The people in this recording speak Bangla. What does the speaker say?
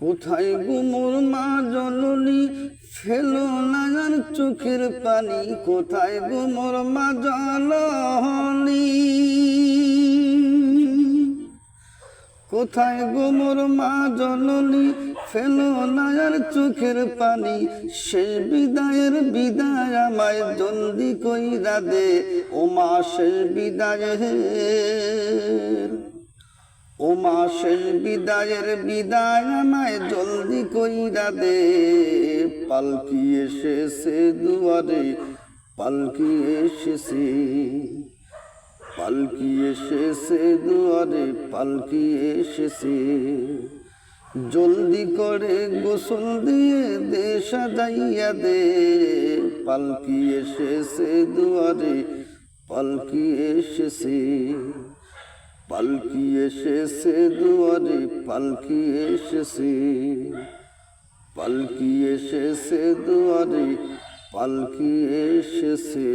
কোথায় গো মোর মা জননী ফেলো না আর চোখের পানি, কোথায় গো মোর মা জননী, কোথায় গো মোর মা জননী ফেলো না আর চোখের পানি। শেষ বিদায়ের বিদায় আমায় জলদি কইরা দে, ও মা শেষ বিদায়ের, ও মা শেষ বিদায়ের বিদায় আমায় জলদি কইরা দে। পালকি এসেছে দুয়ারে, পালকি এসেছে, পালকি এসেছে দুয়ারে, পালকি এসেছে। জলদি করে গোসল দিয়ে দে সাজাইয়া দে, পালকি এসেছে দুয়ারে, পালকি এসেছে, পালকি এসেছে দুয়ারে, পালকি এসেছে, পালকি এসেছে দুয়ারে, পালকি এসেছে।